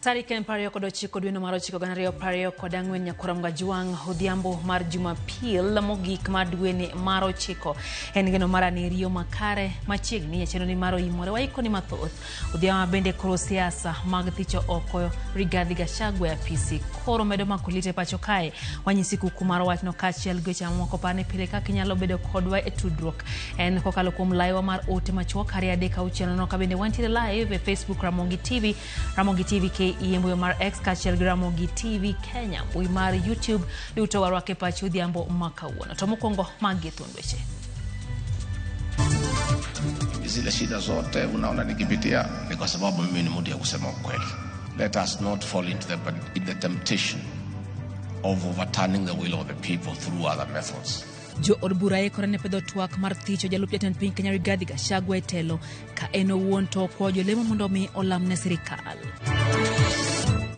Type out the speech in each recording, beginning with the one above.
Tarika Empario kodo chiko dweno maro chiko ganario pario koda ngwen nyakoramga juang odhiambo mar Jumapil mogik mar dwene maro chiko en geno mara ni rio makare machiegni e cheno ni maro imore waiko ni mathoth odhiambo bende koro siasa mag thicho oko Rigathi Gachagua apisi koro medo makulite pacho kae wanyisi kuku maro wachno kachiel gwecha moko pane pile kaka nyalo bedo kodwa e tudruok en kokalo kuom live mar ote machuok hari adeka uchiel no kabende wantire live e Facebook Ramogi TV Yembo mar X kachiel Ramogi TV Kenya mbui mar YouTube duto warwake pacho odhiambo makawuono to mokwongo magethondweche zile shida zote unaona nikipitia ni kwa sababu mimi ni mtu ya kusema ukweli. Let us not fall into the temptation of overturning the will of the people through other methods. Jo od bura e korene pedo twak mar thicho jalup jatend piny Kenya Rigathi Gachagua e telo ka eno wuon to kwajo lemo mondo mi olamne sirikal.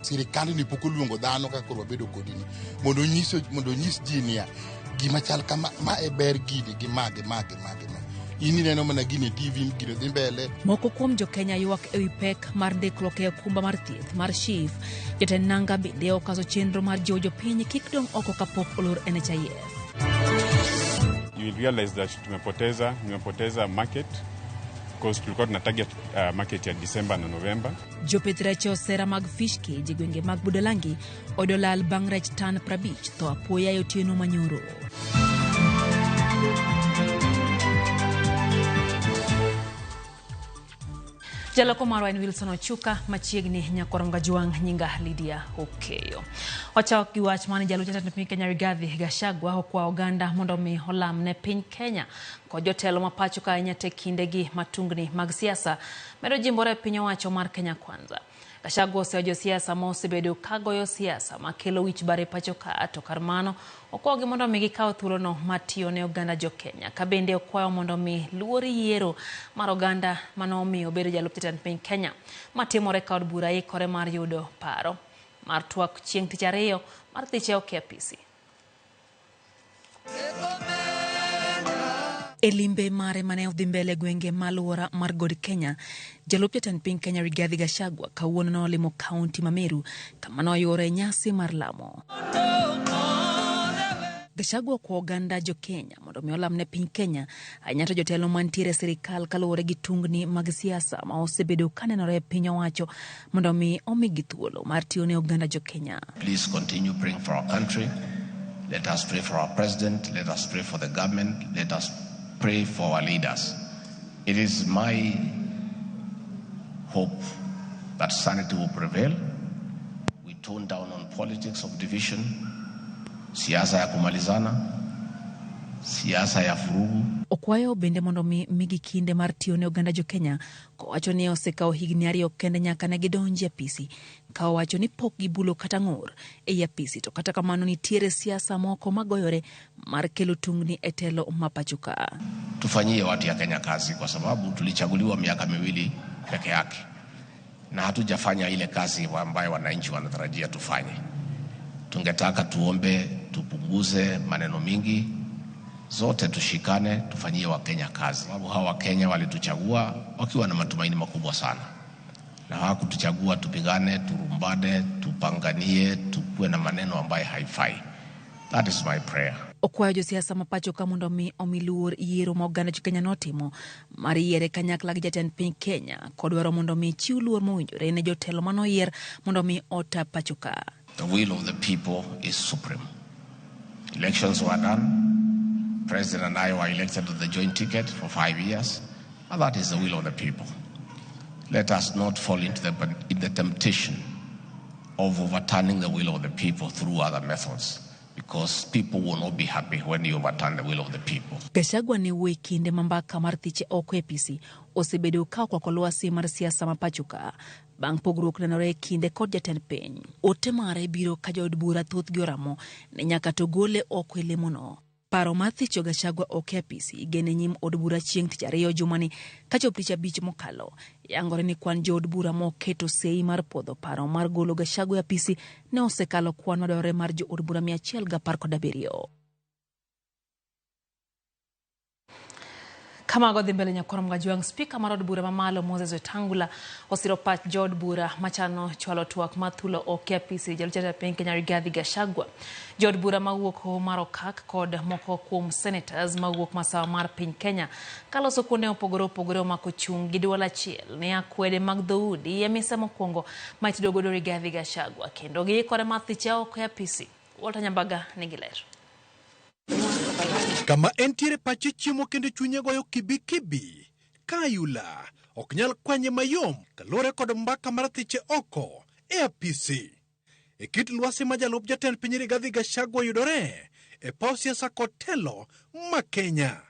Sirikal ni poko luongo dhano ka koro bedo kodini mondo nyis jinia gima chal kama ma e ber gidi gi mage ini neno mana gine TV gine dhi mbele. Moko kuom jo Kenya ywak ewi pek mar ndikruok e okumba mar thieth mar SHIF jotend nanga bende okazo chenro mar jojo piny kik dong oko kapok olor NHIF. You will realize that tumepoteza market because tulikuwa tuna target market ya December na November. Jopith rech osera mag fish cage gwenge mag Budalangi odolal bang' rech tan 50 to apoya yotieno manyoro. Jaloko marwa en Wilson Ochuka machiegni nyakoramga juang nyinga Lydia Okeyo. Wachak gi wach mane jalup jatend piny Kenya Rigathi Gachagua okwa oganda mondo mi olam ne piny Kenya ko jotelo mapacho ka nyate kindegi matungni mag siasa medo jimbore piny owacho mar Kenya Kwanza. Gachagua osejo siasa mosebedo kagoyo siasa makelo wich bare pacho ka to karmano okwogi mondo mi gikaw thuolono matiyo ne oganda jo Kenya kabende okwayo mondo mi luori yiero mar oganda manomiyo bedo jalup jatend piny Kenya matimore ka od bura ikore mar yudo paro mar twak chieng' tich ariyo mar thiche oke apisi. Elimbe mare mane odhi mbele gwenge maluora mar God Kenya jalup jatend piny Kenya Rigathi Gachagua kawuono nolimo kaunti ma Meru kama noyore nyasi mar lamo. Gachagua kwa oganda jo Kenya mondo mi olamne piny Kenya anyato jotelo mantiere sirikal kaluwore gi tungni mag siasa ma osebedo kanenore piny owacho mondo mi omigi thuolo mar tiyo ne oganda jo Kenya. Please continue praying for our country. Let us pray for our president. Let us pray for the government. Let us pray for our leaders. It is my hope that sanity will prevail. We tone down on politics of division, siasa ya kumalizana, siasa ya furugu. Okwayo bende mondo migi kinde mar tiyo ne oganda jo Kenya ko wacho ni osekawo higni ariyo kende nyaka ne gidonji apisi ka wacho ni pok gibulo kata ng'ur e apisi to kata kamano nitiere siasa moko magoyore mar kelo tungni e telo mapachuka. Tufanyie watu ya Kenya kazi kwa sababu tulichaguliwa miaka 2 peke yake na hatujafanya ile kazi ambayo wananchi wanatarajia tufanye. Tungetaka tuombe tupunguze maneno mingi zote tushikane tufanyie wa Kenya kazi. Sababu hawa Kenya walituchagua wakiwa na matumaini makubwa sana. Na hawakutuchagua tupigane, turumbane, tupanganie, tukue na maneno ambayo haifai. That is my prayer. Okwayo jo siasa mapacho ka mondo mi omiluor yiero ma oganda jo Kenya notimo mar yiere kanyakla gi jatend piny Kenya kodwaro mondo mi chiw luor mowinjore ne jotelo manoyier mondo mi ota pacho ka. The will of the people is supreme. Elections were done. President and I were elected to the joint ticket for 5 years. And that is the will of the people. Let us not fall into the temptation of overturning the will of the people through other methods. Because people will not be happy when you overturn the will of the people. Gachagua ni wikinde mambaka mar thiche oko apisi osebedo ka kwa lwasi mar siasa mapachuka bang' pogruok nenore kinde kod jatend piny. Ote mare biro ka jo od bura thoth gi oramo ne nyaka to gole oko elemono. Paro mar thicho Gachagua oke apisi gene nyim od bura chieng' tich ariyo jumani ka chop tich 5 mokalo yangore ni kwan jo od bura moketo sei mar podho paro mar golo Gachagua apisi ne osekalo kwan madore mar jo od bura 117. Kama godhi mbele nyakorom gajuang speaker marod bura mamalo Moses Wetangula osiro pach jod bura machano chwalo twak mathulo OKPC jalcheta piny Kenya Rigathi Gachagua. Jod bura mawuok mar Okak kod moko kuom senators mawuok masawa mar piny Kenya kaloso kuonde opogore omako chung gi duol achiel ne akwede mag dhoudi e mise mokwongo ma itudo godo Rigathi Gachagua kendo giikore mathiche OKPC. Walter Nyambaga nigi ler. Kama entiere pache chiemo kendo chunye goyo kibi Kayula ok nyal kwanye mayom kalore kod mbaka mar thiche oko e apisi. E kit lwasi ma jalup jatend piny Rigathi Gachagua yudore e paw siasa kod telo ma Kenya.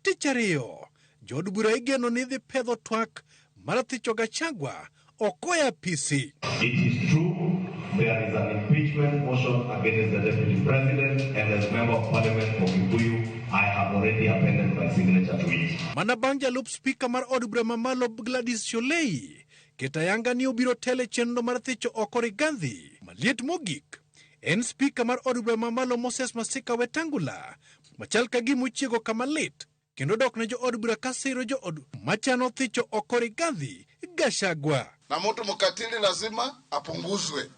Tich ariyo, jod bura igeno ni dhi pedho twak mar thicho Gachagua oko e apisi. It is true. There is an impeachment motion against the Deputy President, and as Member of Parliament for Kikuyu, I have already appended my signature to it. Manabang jalup speaker mar od bura mamalo Gladys Sholei ketayanga ni obiro tele chenro mar thicho oko Rigathi. Maliet mogik en speaker mar od bura mamalo Moses Masika Wetangula machal ka gimuchiego kama lit kendo dok ne jo od bura kasiro jo od machano thicho oko Rigathi Gachagua. Na mtu mkatili lazima apunguzwe.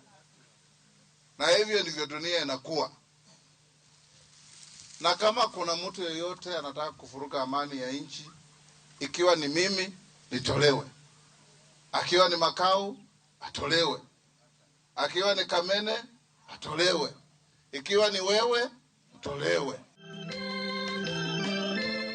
Na hivyo ndivyo dunia inakuwa. Na kama kuna mtu yeyote anataka kufuruka amani ya nchi, ikiwa ni mimi, nitolewe. Akiwa ni Makau, atolewe. Akiwa ni Kamene, atolewe. Ikiwa ni wewe, utolewe.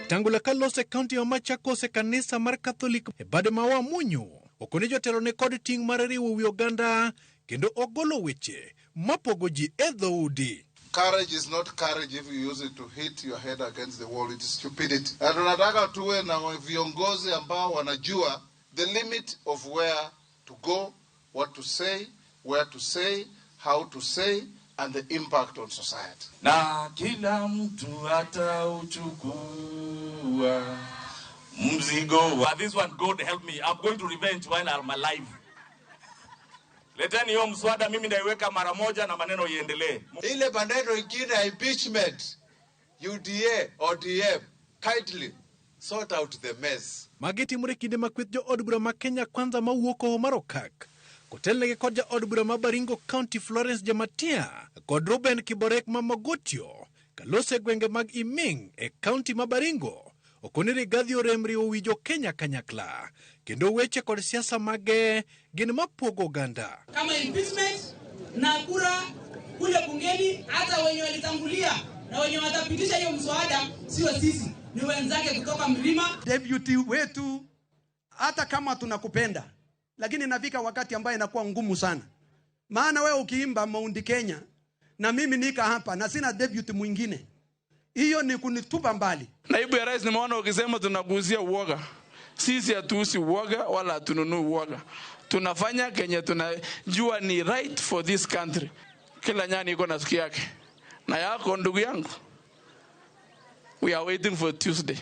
Tangula kalose county ya Machakos e kanisa mar Catholic e bade mawa munyu. Okone jotelo ne kod ting mar riwo wi oganda kendo ogolo weche mapogo ji e dhoudi. Courage is not courage if you use it to hit your head against the wall. It is stupidity. Na tunataka tuwe na viongozi ambao wanajua the limit of where to go, what to say, where to say, how to say, and the impact on society. Na kila mtu atauchukua mzigo. This one, God help me. I'm going to revenge while I'm alive. Leteni hiyo mswada mimi naiweka mara moja na maneno iendelee. Ile maneno ingine ya impeachment, UDA, ODM, kindly sort out the mess. Mageti murekinde makwith jo od bura ma Kenya kwanza mawuoko mar Okak. Kotelnegi kod ja od bura ma Baringo County Florence Jamatia kod Ruben Kiborek ma Mogotio kalose gwenge mag Iming e county ma Baringo. Okoni Rigathi oremri owijo Kenya kanyakla kendo weche kod siasa mage gin mapogo oganda. Kama impeachment na kura kule bungeni, hata wenye walitangulia na wenye watapitisha hiyo mswada sio sisi, ni wenzake kutoka mlima. Deputy wetu, hata kama tunakupenda, lakini inafika wakati ambaye inakuwa ngumu sana. Maana wewe ukiimba Mount Kenya na mimi nika hapa na sina deputy mwingine, hiyo ni kunitupa mbali. Naibu ya rais nimeona ukisema tunaguzia uoga. Sisi hatuusi uoga wala hatununui uoga. Tunafanya Kenya tunajua ni right for this country. Kila nyani iko na siku yake. Na yako ndugu yangu. We are waiting for Tuesday.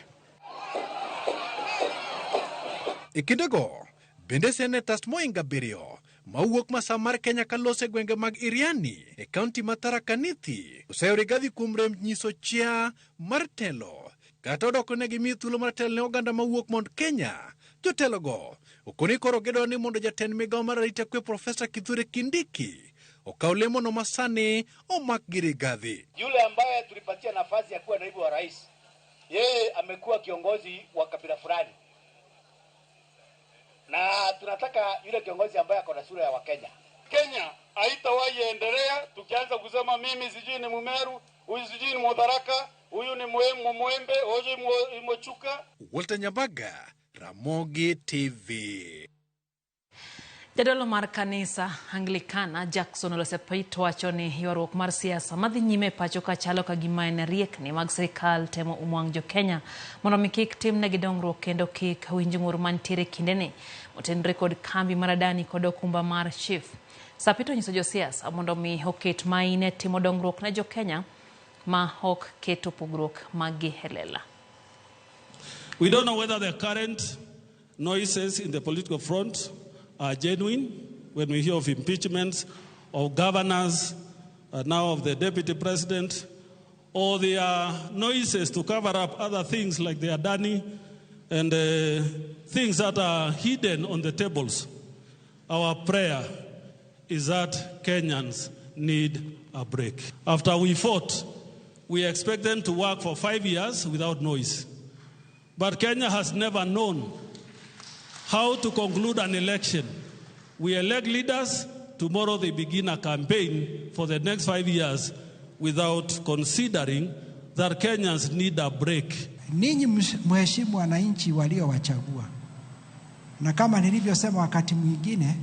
Ikidego, bende senators moinga birio mawuok masamar Kenya kalose gwenge mag Iriani e county Tharaka Nithi oseo Rigathi kuom rem nyiso chia mar telo kata odoko ne gimi thuolo mar telo ne oganda mawuok mond Kenya. Jotelogo okoni koro gedo ni mondo jatend migawo mar arita kwe Profesa Kithure Kindiki okaw lemono masani omak gi Rigathi. Yule ambaye tulipatia nafasi ya kuwa naibu wa rais, yeye amekuwa kiongozi wa kabila fulani. Na tunataka yule kiongozi ambaye ako na sura ya Wakenya. Kenya haitawahi endelea tukianza kusema mimi sijui ni Mumeru, huyu sijui ni Mudharaka, huyu ni Mwembe, huyu ni Mochuka. Walter Nyambaga, Ramogi TV. Jadolo mar kanisa Anglikana Jackson Olesepeito wacho ni ywaruok mar siasa madhi nyime pacho ka chalo ka gima en riekni mag sirikal temo umwang' jo Kenya mondo mi kik timnegi dongruok kendo kik winj ng'ur mantiere kindeni motenore kod kambi mar adani kod okumba mar Chief. Sapito nyiso jo siasa mondo mi oket maine timo dongruok ne jo Kenya ma ok keto pogruok mag gihelela. We don't know whether the current noises in the political front are genuine when we hear of impeachments of governors, now of the deputy president, or there are noises to cover up other things like the Adani and things that are hidden on the tables, our prayer is that Kenyans need a break. After we fought, we expect them to work for 5 years without noise. But Kenya has never known how to conclude an election. We elect leaders, tomorrow they begin a campaign for the next 5 years without considering that Kenyans need a break. Ninyi mheshimu wananchi waliowachagua. Na kama nilivyosema wakati mwingine,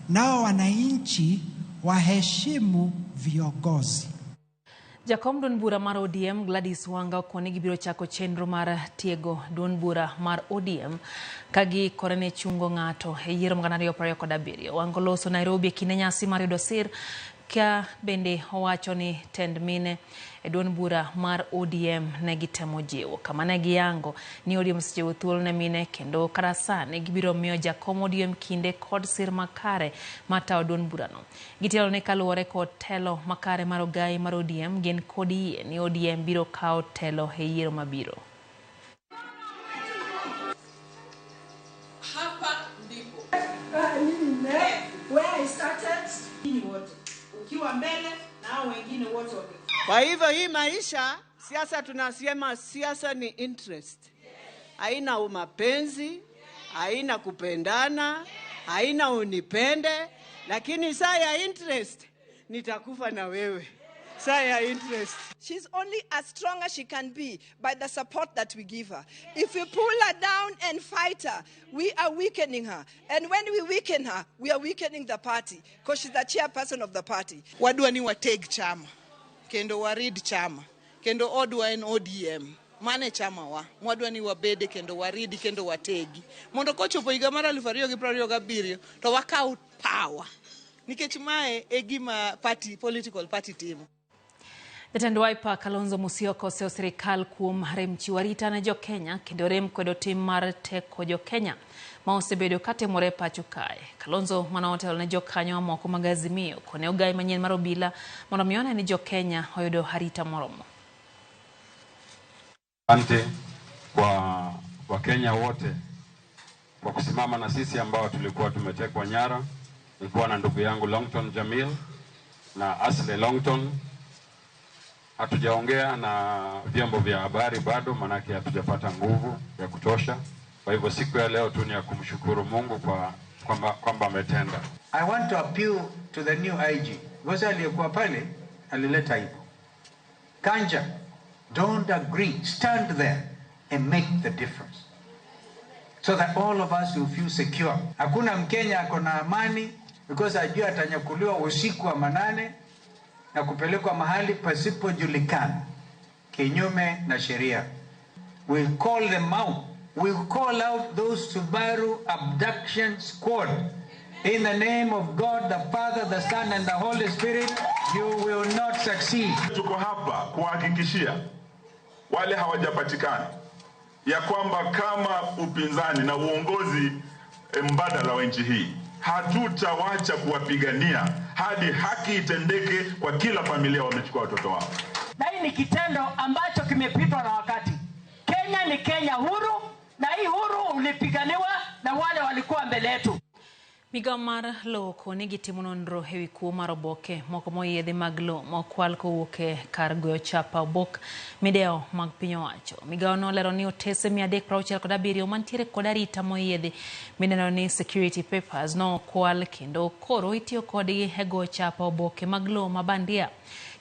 nao wananchi waheshimu viongozi. Jakom Duon Bura mar ODM Gladys Wanga koni gibiro chako chenro mar tiego Duon Bura mar ODM kagi korene chungo ngato e yiero magana 2027. Wanga loso Nairobi kine nyasi mar yudo sir ka bende owacho ni tend mine e Duon Bura mar ODM ne gitemo jiwo kama ne giyango ni ODM sechiwo thuolo ne mine kendo karasa ne gibiro miyo jakom ODM kinde kod sir makare matawo Duon Bura no. Gitelo ne kaluwore kod telo makare mar ogai mar ODM gin kod yie ni ODM biro kawo telo e yiero mabiro. Hapa ndipo where I started ni wote ukiwa mbele na hao wengine wote. Kwa hivyo hii maisha siasa tunasema siasa ni interest. Haina mapenzi, haina kupendana, haina unipende, lakini saa ya interest nitakufa na wewe. Saa ya interest. She's only as strong as she can be by the support that we give her. If we pull her down and fight her, we are weakening her. And when we weaken her, we are weakening the party because she's the chairperson of the party. Wadua ni wateg chama. Kendo warid chama. Kendo odwa en ODM. Mane chama wa. Mwadwa ni wabede kendo waridi kendo wategi. Mondo kochopo higa mara 2027 to wakau power. Nikech mae egima party, political party team. Jatend Wiper Kalonzo Musyoka oseo sirikal kuom rem chiwo arita ne Jo-Kenya kendo rem kwedo tim mar teko Jo-Kenya ma osebedo katimore pacho kae. Kalonzo manaotelo ne jokanyo mamoko mag Azimio kone ogai manyien mar obila mondo mione ni Jo-Kenya oyudo arita moromo. Asante kwa Wakenya wote kwa kusimama na sisi ambao tulikuwa tumetekwa nyara. Nilikuwa na ndugu yangu Longton Jamil na Asle Longton. Hatujaongea na vyombo vya habari bado, manake hatujapata nguvu ya kutosha. Kwa hivyo siku ya leo tu ni ya kumshukuru Mungu kwa kwamba ametenda. I want to appeal to the new IG. Goza aliyekuwa pale alileta hivyo. Kanja, don't agree. Stand there and make the difference. So that all of us will feel secure. Hakuna Mkenya akona amani because ajua atanyakuliwa usiku wa manane na kupelekwa mahali pasipojulikana kinyume na sheria. We'll call them out. We'll call out those Subaru abduction squad. In the name of God, the Father, the Son, and the Holy Spirit, you will not succeed. Tuko hapa kuhakikishia wale hawajapatikana ya kwamba kama upinzani na uongozi mbadala wa nchi hii hatutawacha kuwapigania hadi haki itendeke kwa kila familia wamechukua watoto wao. Na hii ni kitendo ambacho kimepitwa na wakati. Kenya ni Kenya huru, na hii huru ulipiganiwa na wale walikuwa mbele yetu. Migao mar lowo koni gitimo nonro ewi kuo mar oboke moko moyiedhi mag lowo mokwal kowuok e kar goyo chapa obok mideo mag piny owacho. Migao nolero ni otese 367 mantiere kod arita moyiedhi mineno ni security papers no kwal kendo koro itiyo kodgi e goyo chapa oboke mag lowo mabandia.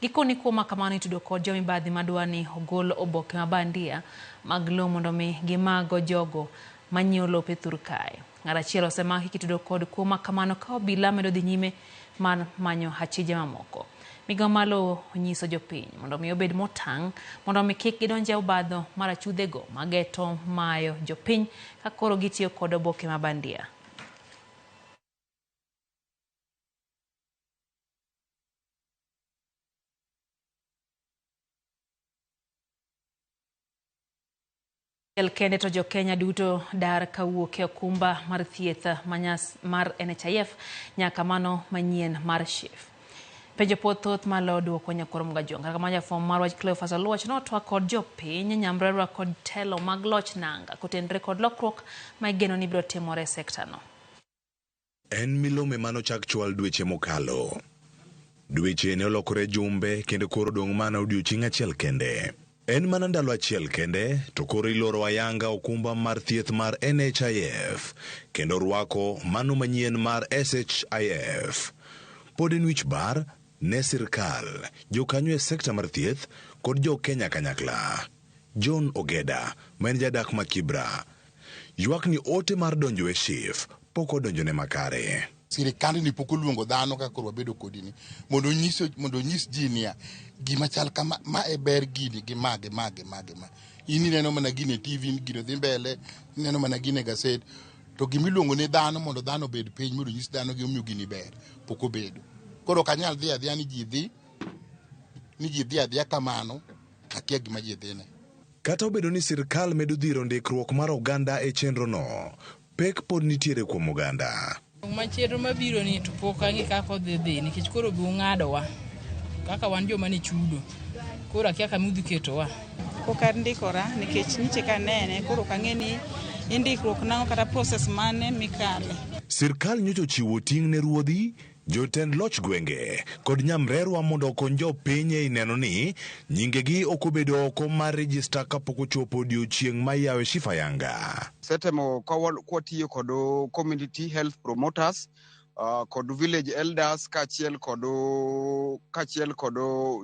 Gikoni kuo makamano itudo kod jomibadhi madwa ni ogol oboke mabandia mag lowo mondo mi gimago jogo manyiewo lope thur kae. Ng'arachiel osemaki kitudo kod kuo makamano ka obila medo dhi nyime mar manyo achije mamoko. Migao mar lowo onyiso jopiny mondo mi obed motang' mondo mi kik gidonje obadho mar achudhego mageto mayo jopiny ka koro gitiyo kod oboke mabandia. Kende to Jo-Kenya duto dar kawuok e okumba mar thieth mar NHIF nyaka mano manyien mar SHIF. Penjo pothoth malo duoko Nyakorom Gajwang. Kaka manja fom marwach Cleophas Oluoch notwa kod jopiny nyamrerwa kod telo mag loch nanga kotenre kod lokruok ma igeno ni biro timore sekta no. En milome manochak chwal dweche mokalo. Dweche ne olokore jumbe kendo koro dong' mana odiochieng' achiel kende. En mana ndalo achiel kende to koro iloro ayanga okumba mar thieth mar NHIF kendo rwako mano manyien mar SHIF. Pod en wich bar ne sirkal, jokanyo e sekta mar thieth kod jo Kenya kanyakla. John Ogeda, maen jadak ma Kibra, ywak ni ote mar donjo e SHIF pok odonjone makare. Sirikand ni pok oluongo dhano ka koro wabedo kodini mondo nyis ji niya gima chal kama ma e ber gini gi mage. Ini neno mana gini TV gino dhi mbele, neno mana gini gaset to gimiluongo ni dhano mondo dhano bed piny mondo nyis dhano gimomiyo gini ber pok obedo. Koro kanyal dhi adhiya ni ji dhi adhiya kamano akia gima ji dhine. Kata obedo ni sirkal medo dhiro ndikruok mar oganda e chenro no, pek pod nitiere kuom oganda. Machielo mabiro ni to pok ang'e kaka odhi nikech koro bi ung'adowa kaka wan joma ni chudo koro akia kama udhi ketowa. Pok andikora nikech niche ka nene koro kang'e ni indikruok nango kata process mane mikale. Sirkal nyocho chiwo ting' ne ruodhi, jotend loch gwenge kod nyamrerwa mondo okony jopiny e neno ni nyingegi ok obedo oko mar rejista kapok ochopo odiochieng' ma iyawe SHIF ayanga. Setemo kwatiyo kod community health promoters kod village elders kachiel kod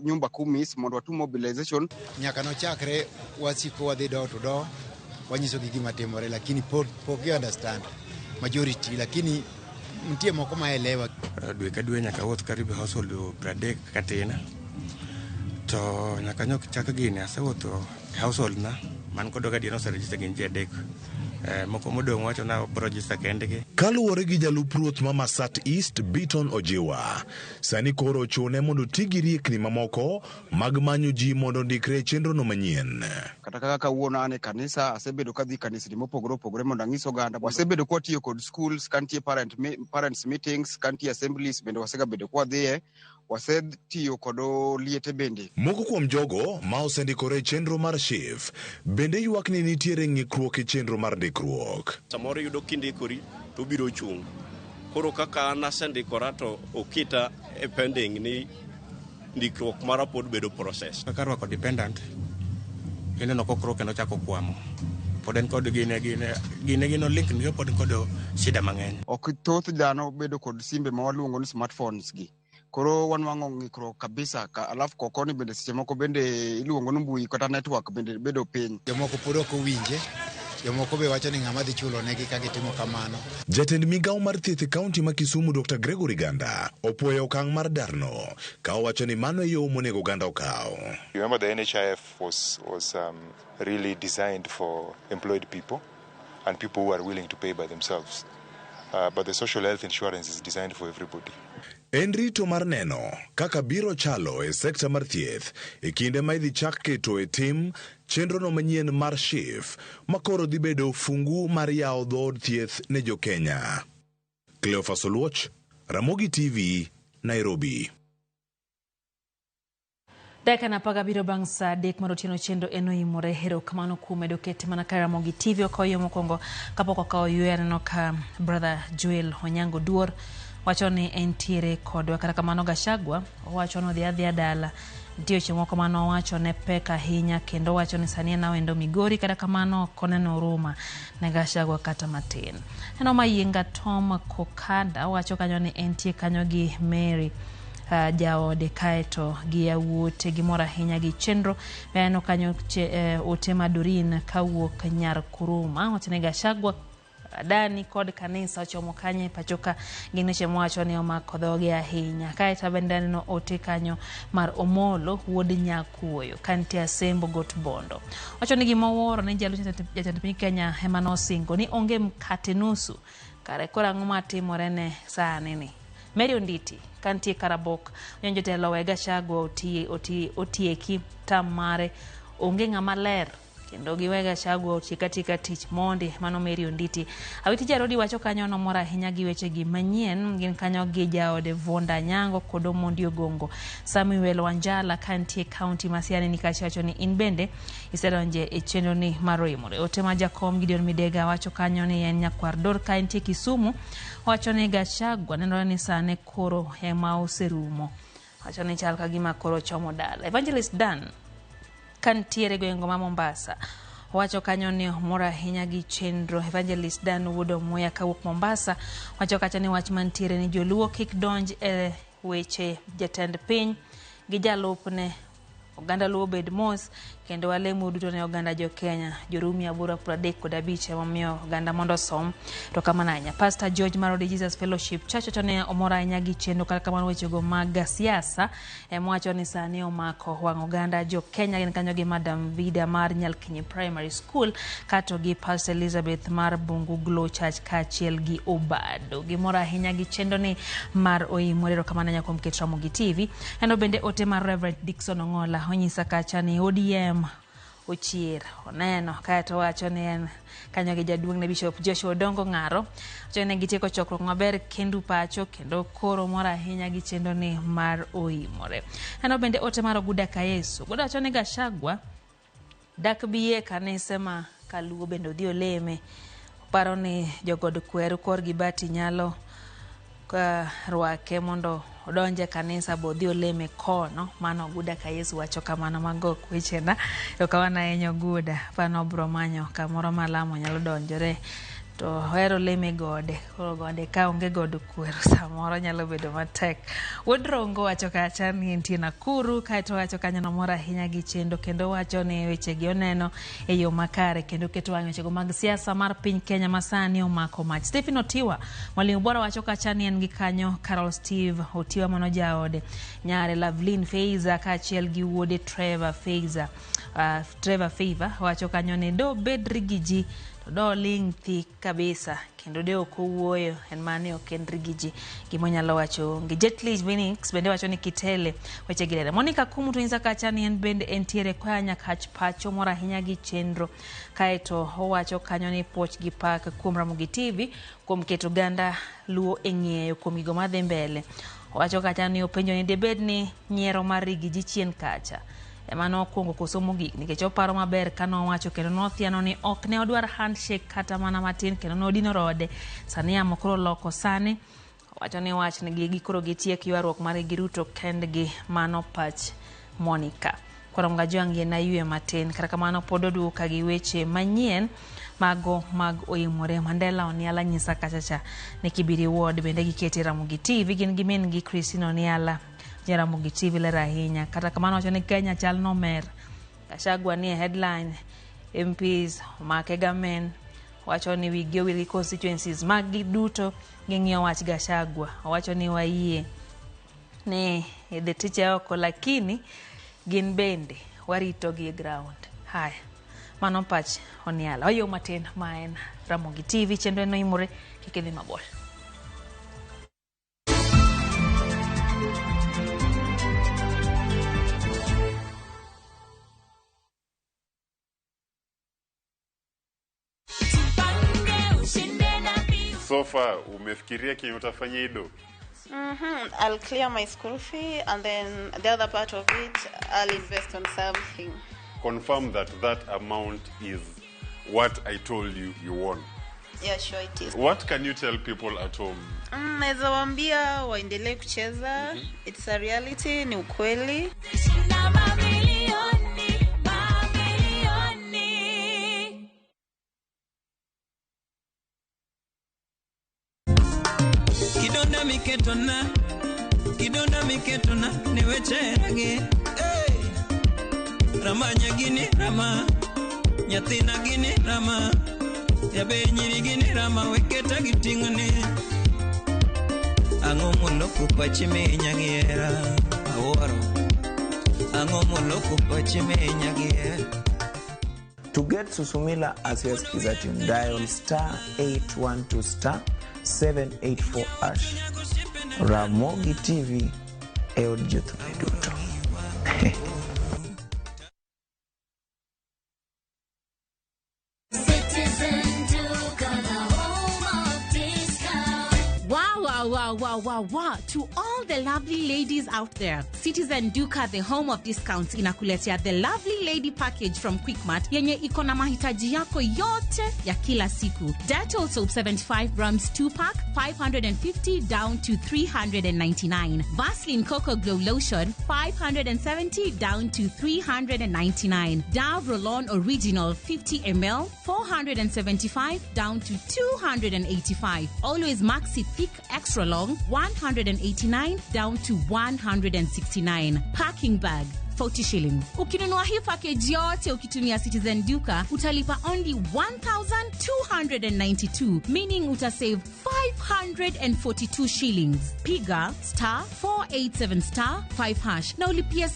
nyumba kumis mondo watum mobilization. Nyaka nochakre wasiko wadhi do to do wanyiso gima timore lakini pok understand majority lakini mtie moko maelewa. Dwe ka dwe nyaka wuoth karibu household 30 katina to nyaka nyok chaka gini asewuotho household na man kod gadieno oseregister gin ji adek. Moko modong' wacho na bro register kendgi. Kaluwore gi jalup ruoth ma Masat East Biton Ojiwa, sani koro chune mondo tigi riekni mamoko mag manyo ji mondo ndikre chenro no manyien. Kata kaka kawuono ane kanisa asebedo kadhi kanisni mopogore opogore mondo ang'is oganda. Wasebedo kwatiyo kod schools, kantie parents meetings, kantie assemblies bende wasebedo kwadhiye. Wasetiyo kod liete bende. Moko kuom jogo ma osendikore chenro mar SHIF bende ywak ni nitiere ng'ikruok e chenro mar ndikruok. Samoro yudo kindikori to biro chung'. Koro kaka an asendikora to okita e pending ni ndikruok mara pod bedo process. Kaka rwako dependent ineno kokro kendo chako kwamo. Pod en kod gine link ni pod kod shida mang'eny. Ok thoth dhano bedo kod simbe ma waluongo ni smartphones gi. Koro wan wang'o ng'ikruok kabisa alafu kokoni bende seche moko bende iluongo ni mbui kata network bende bedo piny. Jomoko pod ok owinje, jomoko be wacho ni ng'ama dhi chulo negi ka gitimo kamano. Jatend migawo mar thieth e kaunti ma Kisumu Dr. Gregory Ganda opuoyo okang' mar darno ka owacho ni mano e yo monego oganda okaw. Remember the NHIF was really designed for employed people and people who are willing to pay by themselves. But the social health insurance is designed for everybody. En rito mar neno kaka biro chalo e sekta mar thieth e kinde ma idhi chak keto e tim chenro no manyien mar SHIF makoro dhi bedo fungu mar yawo dhood thieth ne jo Kenya. Cleophas Oluoch, Ramogi TV, Nairobi. Dakika na paga biro bang' saa 3 mar otieno chendo eno imore hero kamano kuom edokete mana ka Ramogi TV okoyo mokwongo kapok okawo yweyo aneno ka brother Joel Onyango Duor wacho ni entiere kodwa kata kamano Gachagua wacho no dhi adhiya dala ntie weche moko mano wacho ne pek ahinya kendo wacho ni sani en awendo Migori kata kamano koneno huruma ne Gachagua kata matin. Eno Mayienga Tom Kokanda wacho kanyo ni entie kanyo gi Mary jaode kaeto gi yawuote gimoro ahinya gi chenro beno kanyo ote Madurin kawuok Nyar Kuruma wacho ni Gachagua dani kod kanisa ochomo kanye pachoka gineche mwacho ni omako dhoge ahinya kaeta bende no ote kanyo mar Omolo wuod Nyakuoyo kanti Asembo Got Bondo wacho ni gimoworo ne jatend piny Kenya Emano Singo ni onge mkate nusu kare kora ang'o matimore ne sani ni. Mary Onditi kanti Karabok nyonjo telo we Gachagua otieki tam mare onge ng'ama ler kendo giwega Gachagua oti katika tich monde mano Mary Onditi. Awiti Jarodi wacho kanyo no mora ahinya gi weche gi manyien gin kanyo gi jaode Vonda Nyango kod Omondi Ogongo. Samuel Wanjala kantie county Masiani nikachacho ni inbende isedonje e chenro ni maroimore. Otema Jakom Gideon Midega wacho kanyo ni en nyakwar Dorka kantie Kisumu wacho ni Gachagua nenore ni sane koro ema oserumo. Wacho ni chal kagima koro chomo dala. Evangelist Dan kantiere gwengo ma Mombasa wacho kanyo ni mora ahinya gi chenro. Evangelist Dan Wudo Moya kawuok Mombasa wacho kacha ni wach mantiere ni joluo kik donj e weche jatend piny gi jalupne oganda luo bed mos kendo walemo duto ne oganda jo Kenya jorumi 35 mamiyo oganda mondo som to kamananya. Pastor George Marode Jesus Fellowship Church to ne omora ahinya gi chenro kaka kamano weche go mag siasa wacho ni sani omako wang' oganda jo Kenya gin kanyo gi Madam Vida mar Nyalkinyi Primary School kato gi Pastor Elizabeth mar Bungu Glow Church kachiel gi Obado. Gimora ahinya gi chenro ni mar oimore kamananya kuom Ramogi TV. Eno bende ote mar Reverend Dickson Ongola onyisa kacha ni ODM ochier oneno kato wacho ni en kanyo gi jaduong' ne Bishop Joshua Odongo Ng'aro wacho ni gitieko chokruok maber kendo pacho kendo koro mora ahinya gi chenro ni mar oimore. Eno bende ote mar Oguda Kayesu Oguda wacho ni Gachagua dak biye kanise ma Kaluo bende odhi oleme paro ni jogod kweru kor gi bati nyalo rwake mondo odonje kanisa bodhi oleme kono mano Oguda Kayesu wacho kamano mago wechena to kawana enyo Oguda pano bro manyo kamoro malamo nyalo donjore to hero leme gode koro gode ka onge god kweru samoro nyalo bedo matek. Wodrongo wacho kacha ni entie Nakuru kaito wacho kanyo no mora ahinya gi chendo kendo wacho ni weche gi oneno e yo makare kendo keto wang' weche go mag siasa mar piny Kenya masani omako mach. Stephen Otiwa mwalimu bora wacho kacha ni en gi kanyo Carol Steve Otiwa mano jaode nyare Lovelyn Feiza kachiel gi wuode Trevor Feiza Trevor Favor wacho kanyo ni do bedri gi ji do lingthi kabisa kendo de okowuoyo en mane okendri gi ji gimonyalo wacho ngi Jetlich Phoenix bende wacho ni Kitele weche gilele. Monica Kumu tuinza kacha ni en bende entiere kwanya kach pacho mora ahinya gi chenro kaito owacho kanyo ni poch gi pak kuom Ramogi TV kuom keto ganda luo eng'eyo kuom gigo madhi mbele. Owacho kacha ni openjo ni debed ni nyiero mar gi ji chien kacha emano kuongo kosomo gik nikech oparo maber kano wacho kendo nothiano ni ok ne odwar handshake kata mana matin kendo nodino rode sani amo koro loko sani wacho ni wach ni gi koro gitiek ywaruok mar gi Ruto kendgi mano pach Monica koro mgajangi na yue matin kata kamano pod oduoka gi weche manyien mago mag oimore. Mandela Oniala nyisa kachacha ne Kibiri Ward bende giketi Ramogi TV gin gi min gi Christine Oniala Ramogi TV le rahinya kata kamano wacho ni Kenya chal no mer. Gachagua ni headline MPs make gamen wacho ni wigi owil constituencies mag duto ging'iyo wach Gachagua wacho ni wayie ne the teacher oko lakini gin bende warito gi ground. Haya mano pach Oniala oyo matin maen Ramogi TV chenro no imore kikidhi mabor. So far, umefikiria kenye utafanya ido? I'll clear my school fee and then the other part of it, I'll invest on something. Confirm that amount is what I told you you won. Yeah, sure it is. What can you tell people at home? Naweza waambia waendelee kucheza. It's a reality, ni ukweli. Kidonda miketona newecherage Rama nyagini rama Nyathina gini rama Yabe nyiri gini rama Weketa gitingone Ang'o moloko pachime nyagiera Aworo Ang'o moloko pachime nyagiera. To get Susumila as your skiza tune, dial *812 *784#. Ramogi TV, Eod Jutu Duto. Wow. To all the lovely ladies out there, Citizen Duka, the home of discounts, inakuletea the lovely lady package from Quickmart yenye iko na mahitaji yako yote ya kila siku. Dettol soap 75 grams 2-pack, 550 down to 399. Vaseline Cocoa Glow Lotion, 570 down to 399. Dove Roll-On Original 50 ml, 475 down to 285. Always Maxi Thick Extra Long, 189 down to 169. Packing bag, 40 shillings. Ukinunua hii package yote ukitumia Citizen Duka, utalipa only 1,292, meaning utasave 542 shillings. Piga *487*5# na ulipia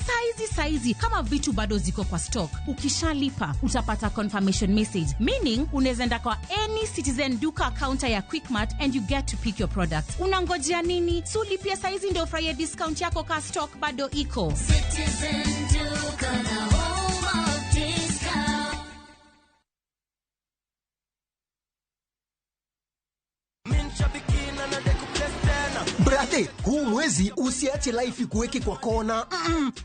saizi kama vitu bado ziko kwa stock. Ukishalipa utapata confirmation message, meaning unaweza enda kwa any Citizen Duka counter ya Quickmart and you get to pick your products. Unangojea nini? So ulipia saizi ndio ufurahie discount yako ka stock bado iko. Citizen Duka, the home of discount. Brate, huu mwezi usiache life ikuweke kwa kona.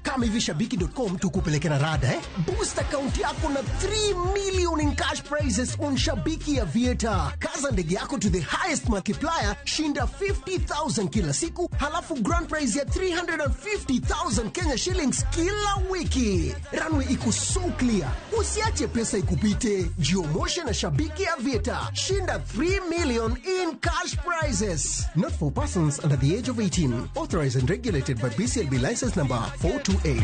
Kama hivi Shabiki.com tukupeleke na rada Boost account yako na 3 million in cash prizes on Shabiki Aviator. Kaza ndege yako to the highest multiplier, shinda 50,000 kila siku, halafu grand prize ya 350,000 Kenya shillings kila wiki. Runway iko so clear. Usiache pesa ikupite. Jiomoshe na Shabiki Aviator. Shinda 3 million in cash prizes. Not for persons under the age of 18. Authorized and regulated by BCLB license number 428.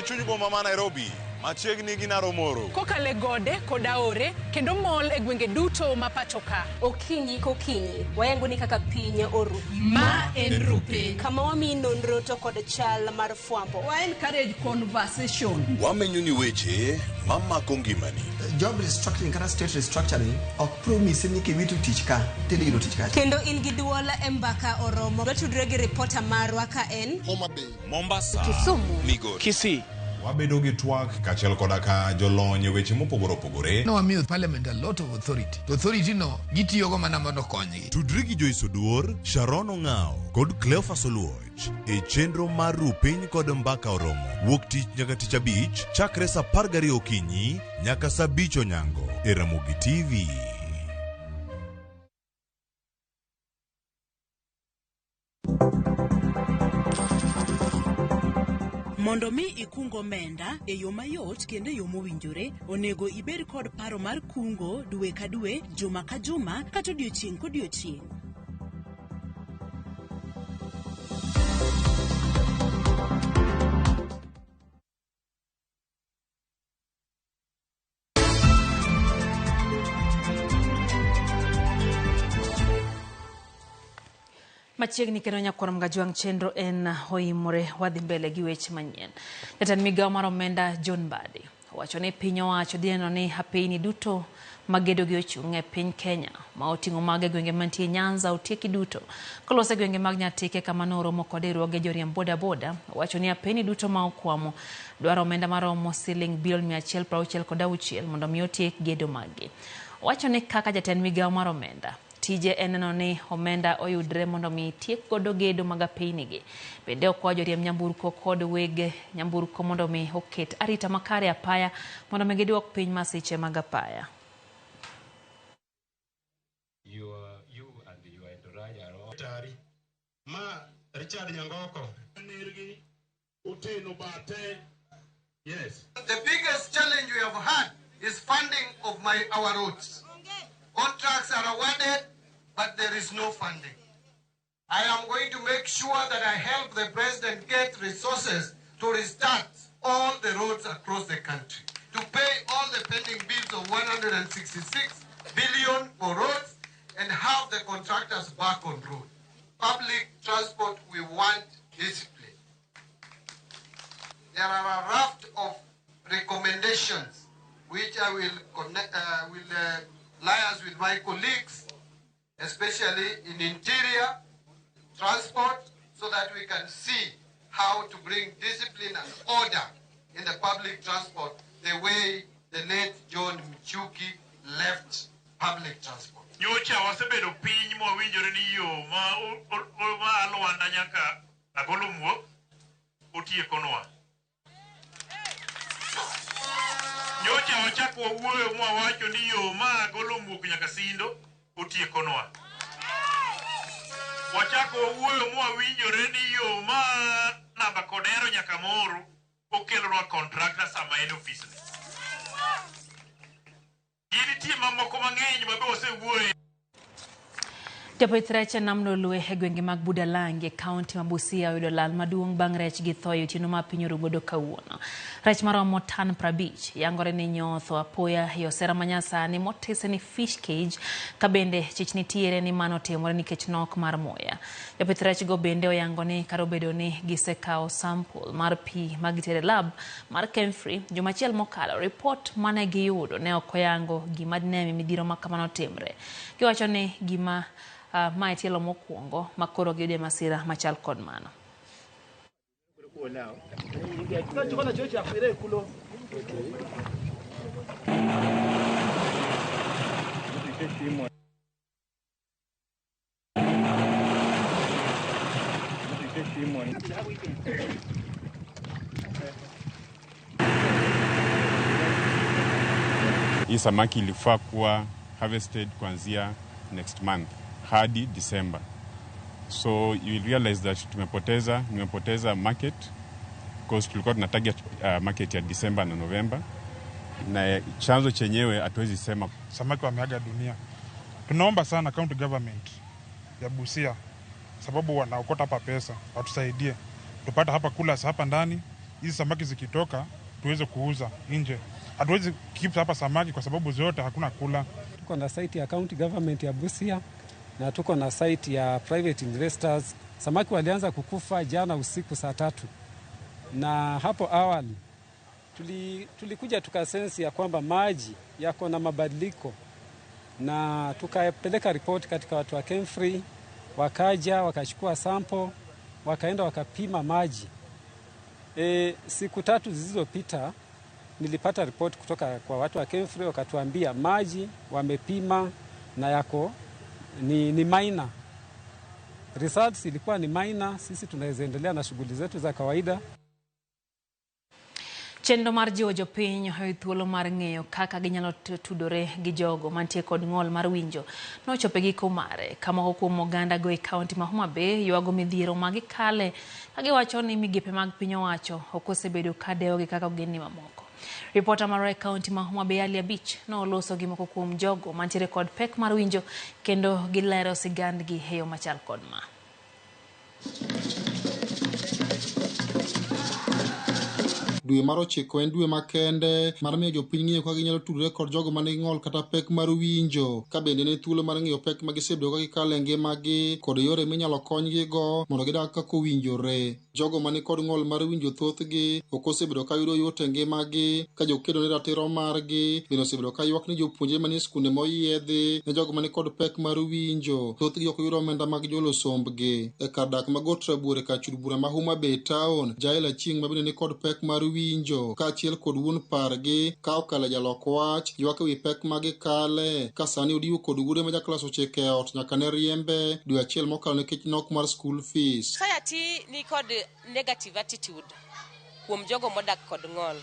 Chuny boma ma Nairobi, machiegni gi Naromoro. Kokale gode koda ore kendo mall e gwenge duto ma pachoka. Okinyi kokinyi wayango ni kaka piny oru. Ma en rupe. Kama wami nonro to kod chal mar fwambo. Wa encourage conversation. Wamenyo ni weche mamako ngimani. Job restructuring kana state restructuring ok promise ni kiwitu tich ka tediro tich ka. Kendo in gi duola embaka oromo. Watudre gi reporter marwa ka en Homa Bay, Mombasa, Kisumu, Migori, Kisii. Wabedo gi twak kachiel koda ka jolony weche mopogore opogore. No amiyo parliament a lot of authority. To authority no gitiyo go mana mondo konygi. Tudri gi Joyce Oduor, Sharon Ong'ao kod Cleophas Oluoch e chenro mar Rupiny kod Mbaka Oromo. Wuok tich nyaka tich abich chakre sa 12 okinyi nyaka sa 5 onyango e Ramogi TV. Mondo mi ikungo omenda e yo mayot kendo e yo mowinjore, onego ibed kod paro mar kungo dwe ka dwe, juma ka juma, kata odiochieng' kodiochieng'. Machiegni kendo nyakwaro Gajwang' chenro en hoimore wadhi mbele gi weche manyien. Jatend migawo mar omenda John Mbadi wacho ni piny owacho dhi neno ni apeyni duto magedo gi ochung' e piny Kenya ma oting'o mag gwenge mantie Nyanza otieki duto kolose gwenge mag Nyatike kama noromo kod riwruoge joriemb boda wacho ni apeyni duto ma okwamo dwaro omenda maromo siling bilion 166 mondo mi otiek gedo maggi. Wacho ni kaka jatend migawo mar omenda tije eneno ni omenda oyudre mondo mi tiek godo gedo mag apeyni gi. Bende okwayo joriemb nyamburko kod weg nyamburko mondo mi oket arita makare apaya mondo mi giduok piny masiche mag apaya. Richard Nyangoko. Yes. The biggest challenge we have had is funding of our roads. Contracts are awarded, but there is no funding. I am going to make sure that I help the president get resources to restart all the roads across the country, to pay all the pending bills of 166 billion for roads and have the contractors back on road. Public transport, we want discipline. There are a raft of recommendations which I will liaise with my colleagues, especially in interior, transport, so that we can see how to bring discipline and order in the public transport the way the late John Mchuki left public transport. Nyocha wasebedo piny mowinjore ni yo ma Luanda nyaka Agolomwo otiekonwa. Nyocha wachako wuoyo mwawacho ni yo ma Agolomwo nyaka Sindo otiekonwa. Wachako wuoyo mwawinjore ni yo ma Nabakodero nyaka Moru okelonwa contractor sama en ofisne. Japith rech namno luwe e gwenge mag Budalangi e kaunti ma Busia oyudo lal maduong' bang' rech gi thoyo otieno ma piny orugodo kawuono. Rech maromo tan 50 yangore ni nyotho apoya e osera manyasani motise ni fish cage ka bende chich nitiere ni mano timore nikech nok mar muya. Japith rech go bende oyango ni karo bedo ni gisekawo sample mar pi magitere lab mar Kemfrey jomachiel mokalo. Report mane giyudo ne ok oyango gima dine midhiro ma kamano timre. Giwacho ni gima mae tielo mokwongo makoro giyude masira machal kod mano. Hii samaki ilifaa kuwa harvested kuanzia next month hadi December. So you will realize that nimepoteza market because tulikuwa tuna target market ya December na November. Na chanzo chenyewe hatuwezi sema. Samaki wameaga dunia. Tunaomba sana county government ya Busia sababu wanaokota hapa pesa watusaidie. Tupata hapa kula hapa ndani, hizi samaki zikitoka tuweze kuuza nje. Hatuwezi keep hapa samaki kwa sababu zote hakuna kula. Tuko na site ya county government ya Busia na tuko na site ya private investors. Samaki walianza kukufa jana usiku saa 3. Na hapo awali tulikuja tukasensi ya kwamba maji yako na mabadiliko, na tukapeleka report katika watu wa Kemfrey, wakaja wakachukua sample, wakaenda wakapima maji. Siku 3 zilizopita nilipata report kutoka kwa watu wa Kemfrey, wakatuambia maji wamepima na yako ni minor. Results ilikuwa ni minor. Sisi tunaweza endelea na shughuli zetu za kawaida. Chendo mar jiwo jopiny hoyo thuolo mar ng'eyo kaka ginyalo tudore gi jogo mantie kod ng'ol mar winjo nochope giko mare kama kuom oganda go e kaunti ma Homa Bay ywago midhiero magikale kagiwacho ni migepe mag piny owacho ok osebedo ka dewogi kaka ogendni mamoko. Reporter mar kaunti ma Homa Bay Ali Abich noloso gi moko kuom jogo mantiere kod pek mar winjo kendo gilero sigandgi e yo machal kod ma. Dwe mar 9 en dwe makende mar miyo jopiny ng'eyo kaka ginyalo tudore kod jogo man gi ng'ol kata pek mar winjo, ka bende ne thuolo mar ng'eyo pek ma gisebedo ka gikalo e ngimagi kod yore minyalo konygigo mondo gidag kaka owinjore. Jogo man kod ng'ol mar winjo thothgi ok osebedo ka yudo yot e ngimagi, ka jokedo ne ratiro margi bende osebedo ka ywak ni jopuonjre manie skunde moyiedhi ne jogo man kod pek mar winjo thothgi ok yudo omenda mag jolo sombgi. E kar dak ma Got Rabuor ka chud bura ma Homa Bay Town, Jael Achieng' ma bende ni kod pek mar winjo kaachiel kod wuon pargi ka okalo jalok wach ywak ewi pek magikale ka sani odiwo kod wuode ma jaklas 9 e ot nyaka ne riembe dwe achiel mokalo nikech nok mar school fees. Society ni kod negative attitude kuom jogo modak kod ng'ol.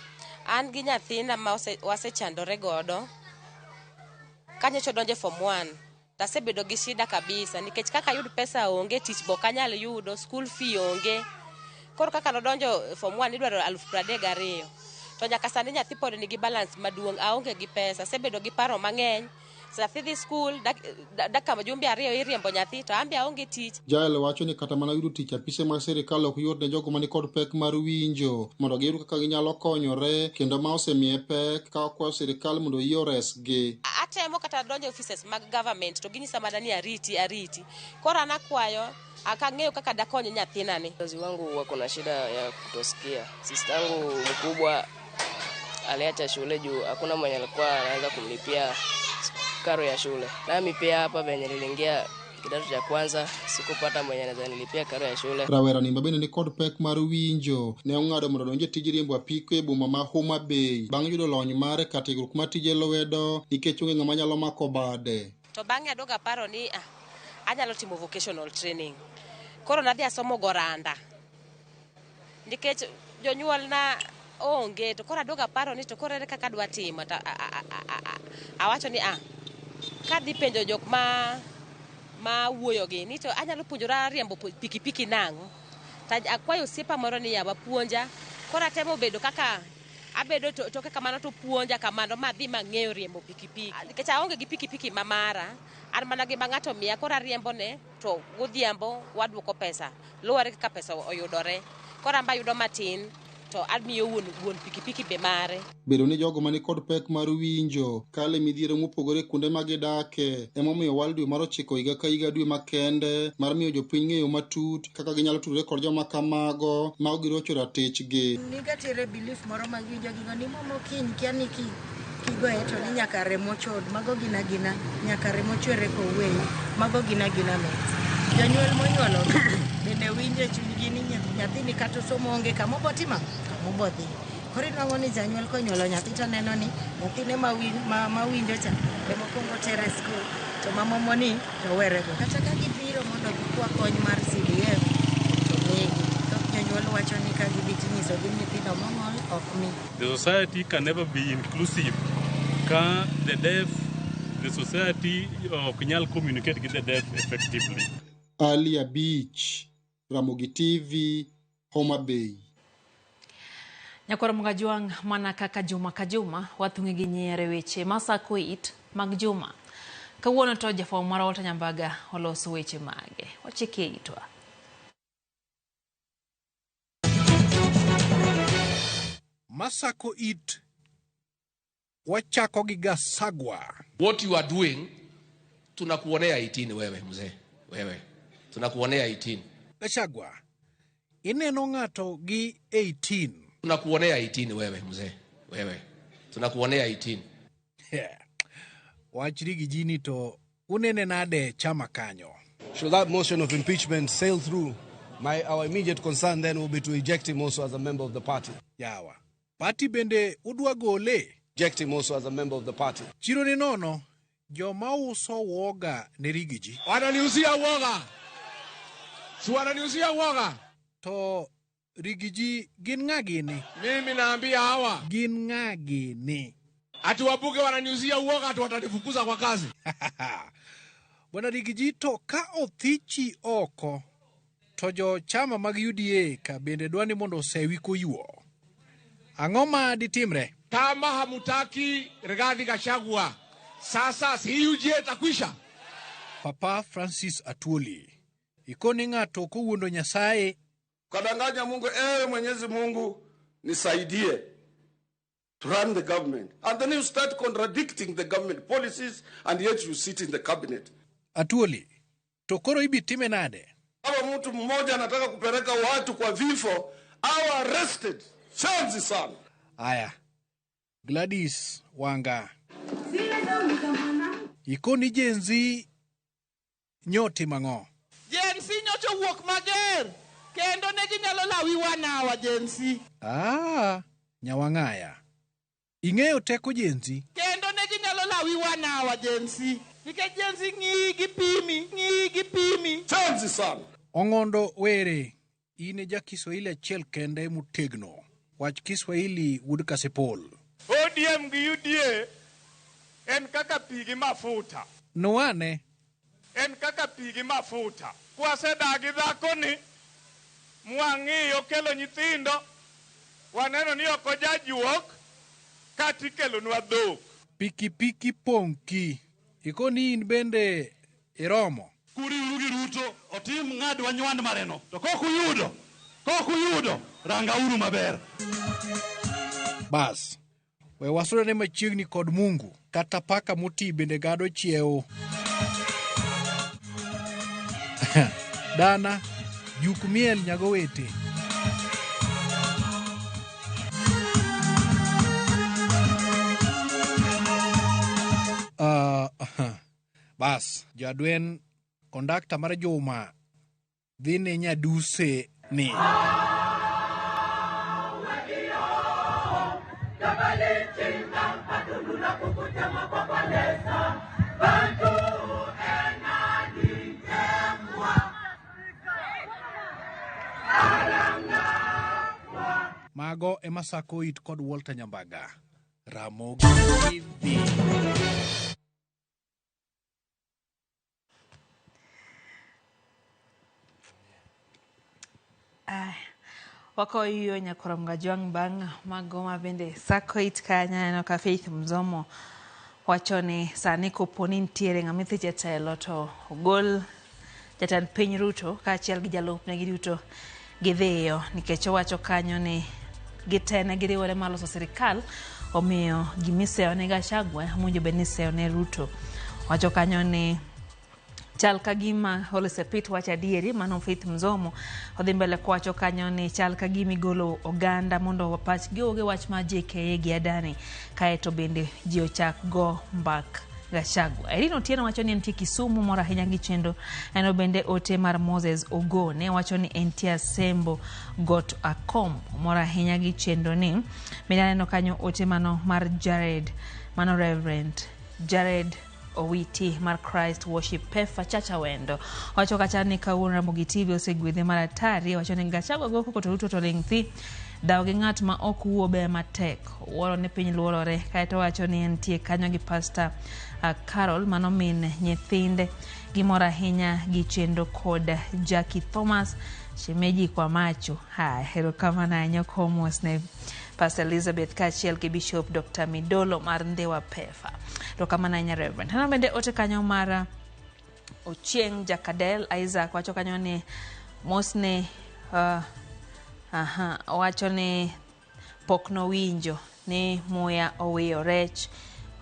An gi nyathina ma wasechandore godo kanyocha donje form 1 tasebedo gi shida kabisa nikech kaka yud pesa onge, tich bo kanyal yudo, school fee onge. Koro kaka nodonjo form 1 idwaro 32,000 to nyaka sani nyathi pod nigi balance maduong', aonge gi pesa, sebedo gi paro mang'eny. Nyathi dhi school dakika jumbe 2 iriembo nyathi to ambi aonge tich. Jael wacho ni kata mana yudo tich apise mag sirikal ok yot ne jogo mani kod pek mar winjo mondo giyud kaka ginyalo konyore, kendo ma osemiye pek ka okwayo sirikal mondo yie oresgi. Atemo kata donjo offices mag government to ginyisa mana ni ariti. Koro anakwayo akang'eyo kaka dakonyo nyathina ni. Wazazi wangu wako na shida ya kutosikia. Sistangu mkubwa aliacha shule juu hakuna mwenye alikuwa anaweza kumlipia karo ya shule. Nami pia hapa venye niliingia kidato cha kwanza sikupata mwenye anaweza nilipia karo ya shule. Rawera ni mabene ni kod pek mar winjo ne ong'ado mondo donje tij riembo apiko e boma ma Homa Bay bang' yudo lony mare ka tiegruok mar tije lwedo nikech onge ng'ama nyalo mako bade. To bang'e adoga paro ni anyalo timo vocational training. Koro nadhi asomo goranda. Nikech jonyuol na onge to koro adoga paro ni to koro ere kaka adwa timo awacho ni kadhi penjo jok ma wuoyo gi ni to anyalo puonjora riembo pikipiki nang'o. Akwayo osiepa moro ni yawa puonja. Koro atemo bedo kaka abedo to kamano to puonja kamano madhi mang'eyo riembo pikipiki. Nikech aonge gi pikipiki mamara, an mana gi ng'ato miya koro ariembo ne to godhiambo wadwoko pesa. Luwore kaka pesa oyudore. Koro amba yudo matin to admiyo wuon pikipiki be mare. Bedo ni jogo mani kod pek mar winjo kale midhiero mopogore kuonde ma gidake emomiyo wal dwe mar 9 higa ka higa dwe makende mar miyo jopiny ng'eyo matut kaka ginyalo tudore kod joma kamago ma girocho ratichgi. Nigatere belief moro ma winjo gigo ni momo kiny kia ni kigoye to ni nyaka remo chod mago gina nyaka remo chwere koweyi mago gina met. Janyuol monyuolo bende winjo chunygi ni nyathini kata somo onge kamobotimo kamobodhi. Koro inwang'o ni janyuol konyuolo nyathi to neno ni nyathine ma winjo cha mokwongo tere skul to mamomoni to werego. Kata ka gibiro mondo gikwa kony mar CDF to migi. Jonyuol wacho ni ka gidhi tinyiso gi nyithindo mong'ol ok mi. The society can never be inclusive. The society ok nyal communicate with the deaf effectively. Alia Beach, Ramogi TV, Homa Bay. Nyakoro Mgajuang mana kaka juma ka juma wathung'i gi nyiere weche masako it mag juma. Kawuono to jafwambo mar Walter Nyambaga oloso weche mage. Wachike itwa. Masako it wachako gi Gasagwa. What you are doing tunakuonea 18 wewe mzee. Wewe tunakuonea 18. Gasagwa ineno ng'ato gi 18. Tunakuonea 18 wewe mzee. Wewe tunakuonea 18. Wachri gi jini to unene nade chama kanyo. Should that motion of impeachment sail through, our immediate concern then will be to eject him also as a member of the party. Yawa. Party bende udwa gole. Eject him also as a member of the party. Chiro ni nono, joma uso woga ne Rigiji. Wananiuzia woga. Si wananiuzia woga. To Rigiji gin ng'a gini? Mimi naambia hawa. Gin ng'a gini? Ati wabuge wananiuzia woga ati watanifukuza kwa kazi. Bwana Rigiji to ka othichi oko, to jo chama mag UDA ka bende dwani mondo osewi koyuo. Ang'o ma ditimre? Kama hamutaki Rigathi Gachagua, sasa si UDA takwisha. Papa Francis Atwoli, ikoni ng'ato kowuondo Nyasaye. Kadanganya Mungu, Mwenyezi Mungu nisaidie to run the government. And then you start contradicting the government policies and yet you sit in the cabinet. Atwoli, to koro ibitime nade? Kama mtu mmoja anataka kupeleka watu kwa vifo, au arrested. Chanzi sana. Aya. Gladys Wanga. Ikoni jenzi nyoti mang'o. Jensi nyocho wuok mager. Kendo negi nyalo lawi wanawa jensi. Nyawang'aya. Ing'eyo teko jensi. Kendo negi nyalo lawi wanawa jensi. Nikech jensi ng'i gi pimi. Chanzi sana. Ong'ondo were. Ine ja Kiswahili achiel kende mutegno. Wach Kiswahili Wood Kasipol. ODM gi UDA en kaka pi gi mafuta. Nuane? En kaka pi gi mafuta. Kwasedagi dhako ni mwang'iyo kelo nyithindo waneno ni oko jajuok kati kelo nwa dhok. Pikipiki ponki. Ikoni in bende iromo. Kuri urugi Ruto otim ng'adwa nywand mareno. To kokuyudo ranga uru maber. Bas. We wasura ne machiegni kod Mungu. Kata paka muti bende gado chiewo. Dana. Jukumiel nyagowete. Bas. Jadwen kondakta mar Juma dhi ne nyaduse ni. Mago ema Sako It kod Walter Nyambaga. Ramogi TV. Wako hiyo Nyakoronga Juang bang magoma bende Sako It kanya no ka Faith Mzomo wachone sani koponi ntiere ng'amithi jatelo to ogol jatend piny Ruto kaachiel gi jalupne giduto gidhiyo nikech wacho kanyo ni gitene giriwore maloso sirikal omiyo gimiseo ne Gachagua monjo beniseo ne Ruto. Wacho kanyo ni chal kagima Ole Sepit wacho adieri mano Faith Mzomo odhi mbele kwacho kanyo ni chal kagima igolo oganda mondo wapach gioge wach ma JKA gi Adani kaeto bende ji ochak go mbak Gachagua. Erino Otieno wacho ni entie Kisumu mora ahinya gi chendo eno bende ote mar Moses Ogone wacho ni entie Asembo got akom mora ahinya gi chendo ni minaneno kanyo ote mano mar Jared mano Reverend Jared Owiti mar Christ Worship Pefa Chacha Wendo wacho kacha ni kawuono Ramogi TV osegwedhe maratari wacho ni Gachagua go koko to Ruto to lingthi daw gi ng'at ma ok wuo be matek wuoro ne piny luorore kaeto wacho ni entie kanyo gi Pastor Carol mano min nyithinde gimora ahinya gi chendo kod Jackie Thomas shemeji kwa macho hero kama na nyoko mosne Pastor Elizabeth kaachiel gi Bishop Dr. Midolo mar Ndewa Pefa to kama na nya Reverend hano bende ote kanyo mara Ochieng Jakadel Isaac wacho kanyo ni mosne wacho ni pokno winjo ni muya owiyo rech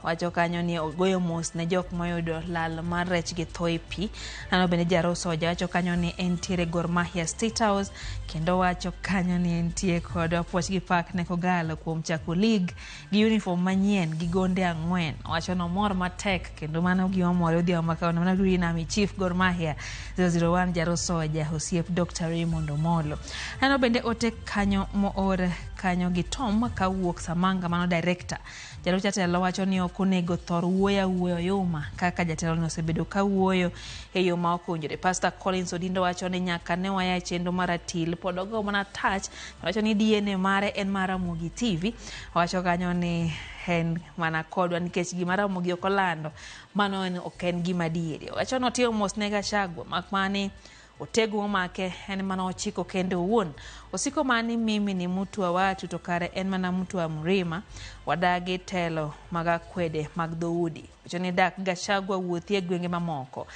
wacho kanyo ni ogoyo mos ne jok moyudo lal mar rech gi thoi pi ano bende Jaro Soja wacho kanyo ni entiere Gor Mahia State House kendo wacho kanyo ni entie kod apuoch gi pak ne Kogalo kuom chako league gi uniform manyien gi gonde 4 wacho no mor matek kendo mano gi omore odhi makao na Green Army Chief Gor Mahia 001 Jaro Soja osiep Dr. Raymond Omolo ano bende ote kanyo moor kanyo gi Tom kawuok Samanga mano director Jalo Jatelo wacho ni okonego thor wuoyo yoma kaka jatelo no osebedo ka wuoyo e yo ma okonjore. Pastor Collins Odindo wacho ni nyaka ne waya chendo maratil pod ogo mana touch wacho ni DNA mare en mar Ramogi TV wacho kanyo ni en mana kodwa nikech gima Ramogi okolando mano en oken gima diere wacho no tiyo mos ne Gachagua makmani otego make en mana ochiko kende uwon osiko mani mimi ni mtu wa watu tokare en mana mtu wa mrima wadagi telo maga kwede mag dhoudi wacho ni dak Gachagua wuothie gwenge mamoko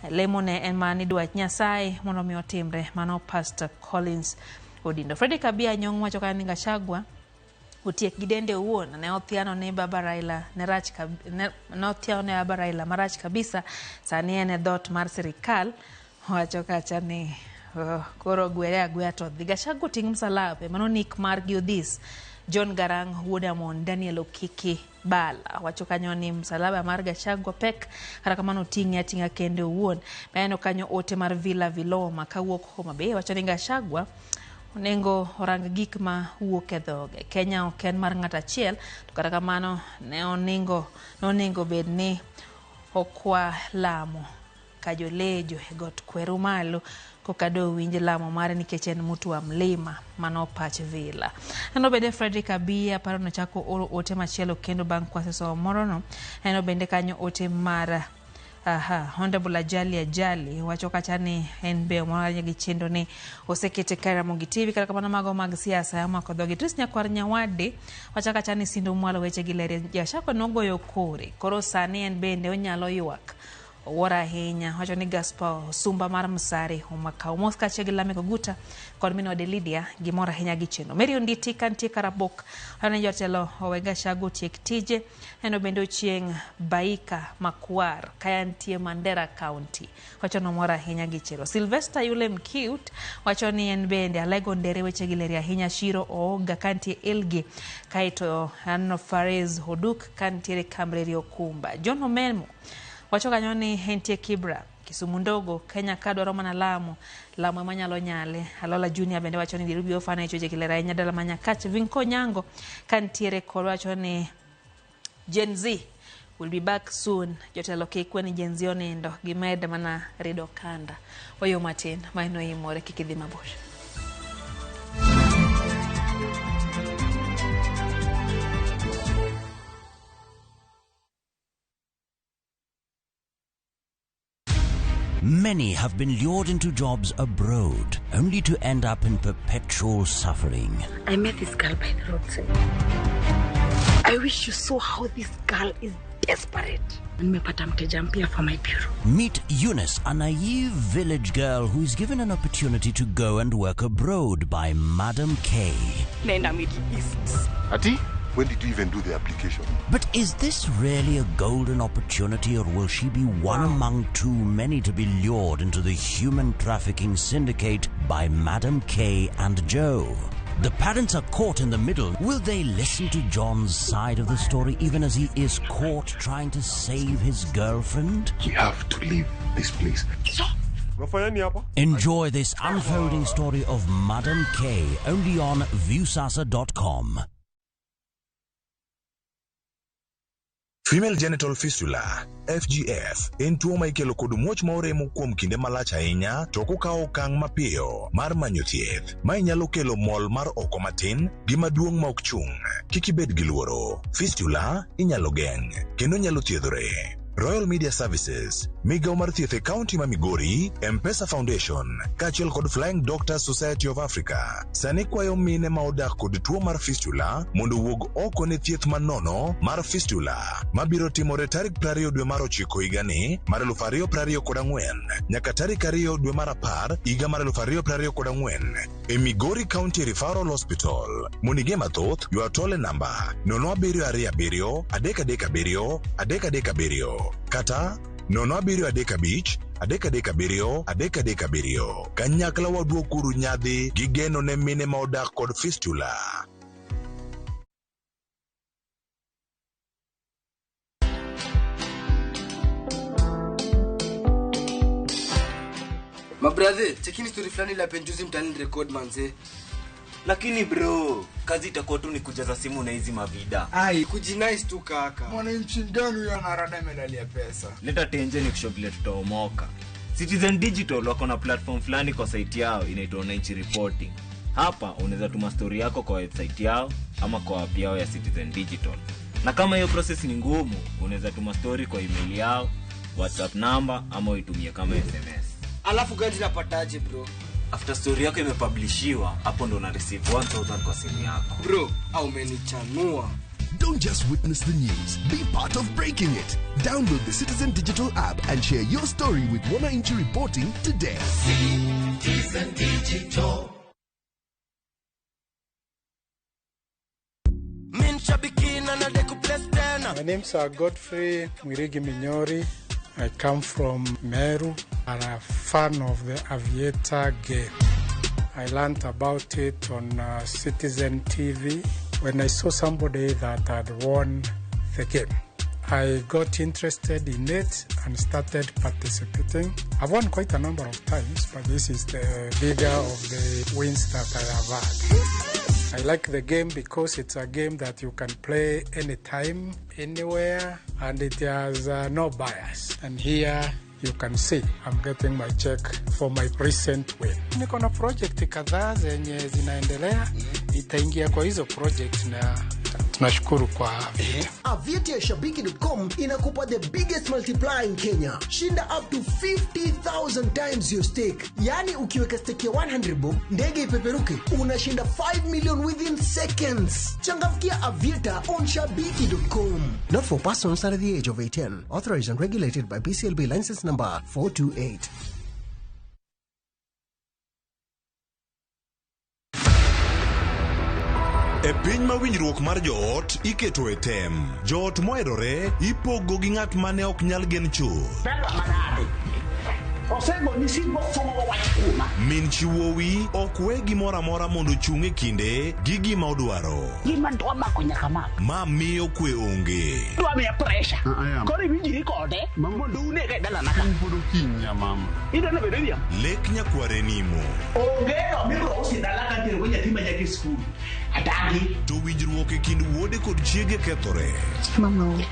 lemone en mani dwach Nyasaye mondo mi otimre mano Pastor Collins Odindo. Fredrick Abia Nyong wacho kanyo ni Gachagua utiek gidende uwon ne othiano ne Baba Raila ne rach ne othiano ne Baba Raila marach kabisa sani en dhot mar sirikal wacho kacha ni koro gwere agwea to Gachagua ting msalape mano nik mar Giodhis John Garang Woodamon Daniel Okiki Bala wacho kanyo ni msalaba mar Gachagua pek kata kamano tinga kende uwon maeno kanyo ote mar Villa Viloma kawuok Homa Bay wacho ni Gachagua onengo orang gik ma wuok e dhoge Kenya oken mar ng'at achiel to kata kamano ne onengo bed ni okwa lamo kajolejo e got kweru malo kokado winj lamo mare nikech en mtu wa mlima mano pach Villa. Eno bende Fredrick Abia paro no chako oro ote machielo kendo bang' kwaseso morono eno bende kanyo ote mara Honorable Ajali wacho kacha ni en be mwana gi chendo ni osekete kare Ramogi TV kata kamano mago mag siasa ama kodhogi Tris Nyakwar Nyawade wacho kacha ni Sindo Mwalo weche gi lere Gachagua nogoyo kore koro sani en bende onyalo ywak wora ahinya wacho ni Gaspar Sumba mar Msare umakao moska chegilame koguta kod mino de Lydia gimora ahinya gi cheno Mary Onditi kantie Karabok ane jotelo owe Gachagua tiek tije eno bende Ochieng Baika Makwar kayantie Mandera County wacho no mora ahinya gi cheno Sylvester yule mcute wacho ni en bende alego ndere weche gi leri ahinya Shiro Ooga kantie Elge kaito Anno Farez Hoduk kantie Kamreri Okumba John Omelmo wacho kanyo ni entie Kisumu ndogo Kenya kadwa roma na Lamu manyalo nyale. Alola Junior bende wacho ni dirubi ofana ichoje kilera nyadala Manyakach Vinko Nyango kantiere kod wacho ni Gen Z will be back soon. Jotelo kekwe ni Gen Z onindo gimed mana rido kanda. Oyo matin maino imore kikidhi mabor. Many have been lured into jobs abroad, only to end up in perpetual suffering. I met this girl by the roadside. I wish you saw how this girl is desperate. Nimepata mteja mpya for my bureau. Meet Eunice, a naive village girl who is given an opportunity to go and work abroad by Madam K. Nenda Middle East. Ati? When did you even do the application? But is this really a golden opportunity, or will she be one among too many to be lured into the human trafficking syndicate by Madam K and Joe? The parents are caught in the middle. Will they listen to John's side of the story even as he is caught trying to save his girlfriend? We have to leave this place. Enjoy this unfolding story of Madam K only on viewsasa.com. Female genital fistula FGF en tuo ma ikelo kod muoch ma oremo kuom kinde malach ahinya to kokawo okang' mapiyo mar manyo thieth ma inyalo kelo mol mar oko matin gi maduong' ma ok chung'. Kik ibed gi luoro. Fistula inyalo geng' kendo nyalo thiedhore. Royal Media Services, Migao mar thieth e County ma Migori, M-Pesa Foundation, kaachiel kod Flying Doctors Society of Africa, sani kwayo mine ma odak kod tuo mar fistula mondo wuog oko ne thieth manono mar fistula mabiro timore tarik 20 dwe mar 9 higani mar 2024 nyaka tarik 2 dwe mar 10 higa mar 2024 e Migori County Referral Hospital. Monige mathoth ywa tole namba 0727 337 337 kata 0735 kanyakla waduokuru nyadhi gi geno ne mine ma odak kod fistula. Mabrother, chekini story fulani la penjuzi mtani record manze. Lakini bro, kazi itakuwa tu ni kujaza simu na hizi mavida. Ai, kujinice tu kaka. Mwananchi gani ya narada medalia pesa? Leta tenje ni kushovile tutaomoka. Citizen Digital wako na platform fulani kwa site yao inaitwa Wananchi Reporting. Hapa unaweza tuma story yako kwa website yao ama kwa app yao ya Citizen Digital. Na kama hiyo process ni ngumu, unaweza tuma story kwa email yao, WhatsApp number ama uitumie kama SMS. Alafu gani napataje bro? After story yako imepublishiwa, hapo ndo una receive 1000 kwa simu yako. Bro, au umenichanua. Don't just witness the news, be part of breaking it. Download the Citizen Digital app and share your story with Wananchi Reporting today. Citizen Digital. My name's Godfrey Mwirigi Minyori. I come from Meru. I'm a fan of the Aviator game. I learned about it on Citizen TV when I saw somebody that had won the game. I got interested in it and started participating. I've won quite a number of times, but this is the bigger of the wins that I have had. I like the game because it's a game that you can play anytime, anywhere, and it has no bias. And here you can see I'm getting my check for my recent win. Niko na project kadhaa zenye zinaendelea, nitaingia kwa hizo project na tunashukuru kwa Aviator. Aviator ya Shabiki.com inakupa the biggest multiplier in Kenya. Shinda up to 50,000 times your stake. Yani ukiweka stake ya 100 bob, ndege ipeperuke, unashinda 5 million within seconds. Changamkia Aviator on Shabiki.com. Not for persons under the age of 18. Authorized and regulated by BCLB license number 428. E piny ma winjruok mar joot iketo e tem. Joot moherore ipogo gi ng'at mane ok nyal gen chuth. osego ni singo somo wach kuma Min chiwowi ok we gimoro amora mondo chung e kinde gi gima odwaro. gima dwa mako nyaka mak Ma miyo kwe onge. dwa miya pressure koro iwinjiri kode mondo unege dala naka Kinya mama. idana bedo riam Lek nyakware nimo. onge no mibro usi dala ka tero nyathi ma nyaka skul atagi To winjruok e kind wuode kod chiege kethore. mama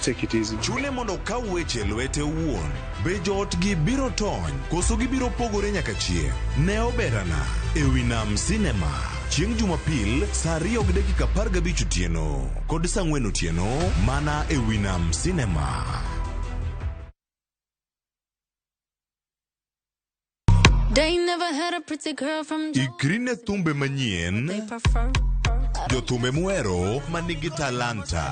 Take it easy. Chune mondo ka weche lwete wuon. Be jootgi biro tony koso gibiro pogore nyaka chieng'. Ne oberana e wi Nam Cinema. Chieng' Jumapil saa 2:15 otieno kod saa 4 otieno mana e wi Nam Cinema. They never had a pretty girl from Ikri ne thumbe manyien. they prefer. Jothumbe muhero manigi talanta.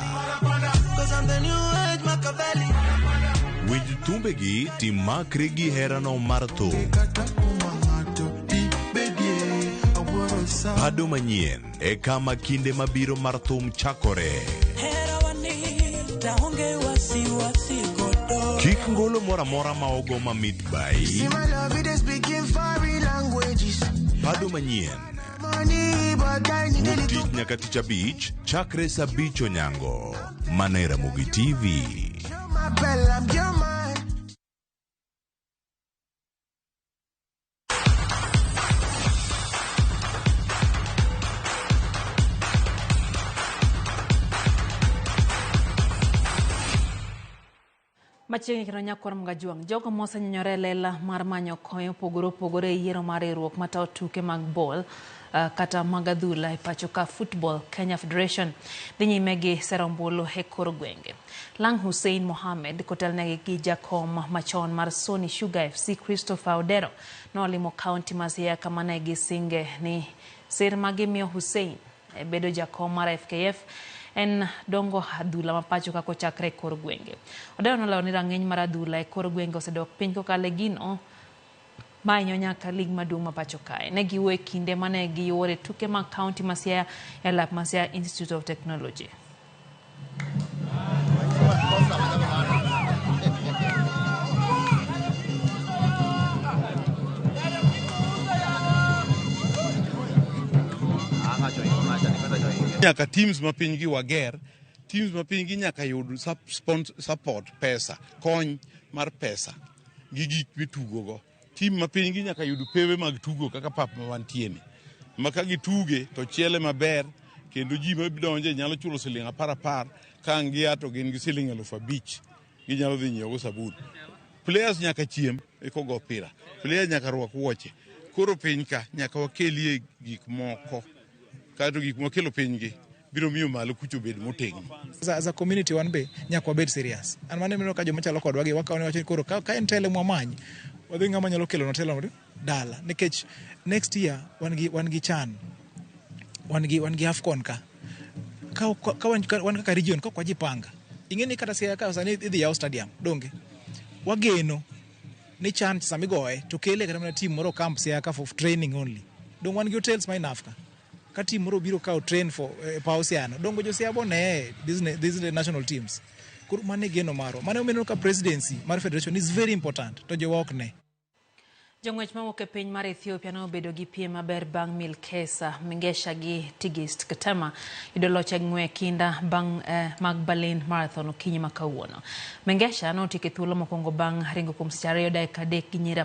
Winj thumbegi timakre gi herano mar thum. Pado manyien e kama kinde mabiro mar thum chakore. Kik ngolo mora mora ma ogo ma midbai. Pado manyien wuok tich nyaka tich abich chakre saa 5 onyango mana e Ramogi TV. Machiegni kendo nyakwar Mgajuang, jogo mosenyonyore lela mar manyo koyo pogore e yiero mar riwruok matayo tuke mag ball kata mag adhula e pacho ka Football Kenya Federation dhi nyime gi sero ombulu e kor gwenge. Lang Hussein Mohamed kotelnegi gi jakom machon mar Sony Sugar FC Christopher Odero nolimo kaunti ma Siaya kama ne gisinge ni sir magimiyo Hussein bedo jakom mar FKF en dongo adhula mapacho kako chakre kor gwenge. Odero nolao ni rang'iny mar adhula e kor gwenge osedok piny kokalo gino manyo nyaka lig maduong' mapacho kae. Ne giwuoyo e kinde mane giwuore tuke mag kaunti ma Siaya e lap ma Siaya Institute of Technology. Nyaka teams mapiny gi wager, teams mapiny gi nyaka yud support pesa, kony mar pesa gi gik mitugo go. Team mapiny gi nyaka yud pewe mag tugo kaka pap ma wantieni. Maka gituge to chiele maber kendo ji mabidonje nyalo chulo siling 10 ka ngia to gin gi siling 5,000 ginyalo dhi nyiewo sabun. Players nyaka chiem eko opira. Player nyaka rwak wuoche. Koro piny ka nyaka wakelie gik moko. Kato gik mokelo piny gi biro miyo malo kucho bed motegno. As a community one be nyaka bed serious. An mane mino ka joma chalo kodwa gi wakaone wacho koro ka en tele mwamany. Wadhi ngama nyalo kelo no telo dala nikech next year wan gi chan. Wan gi Afcon ka. Ka wan kaka region ka kwa jipanga. Ingeni kata Siaya ka sani idhi yaw stadium donge. Wageno ni chan samigoe to kele kata mana team moro camp Siaya ka for training only. Don't wan gi hotels ma enough ka. Ka team moro biro ka train for pausiano. Dongo jo Siaya bone these are the national teams. Kuru mane geno maro. Mane umeno ka presidency mar federation is very important to jo wok ne. Jong'wech mawuok e piny mar Ethiopia no bedo gi piem maber bang' Milkesa Mengesha gi Tigist Katema yudo loch e ng'we kinda bang' mag Berlin Marathon okinyi ma kawuono. Mengesha notieko thuolo mokwongo bang' ringo kuom seche 2 dakika 3 gi nyira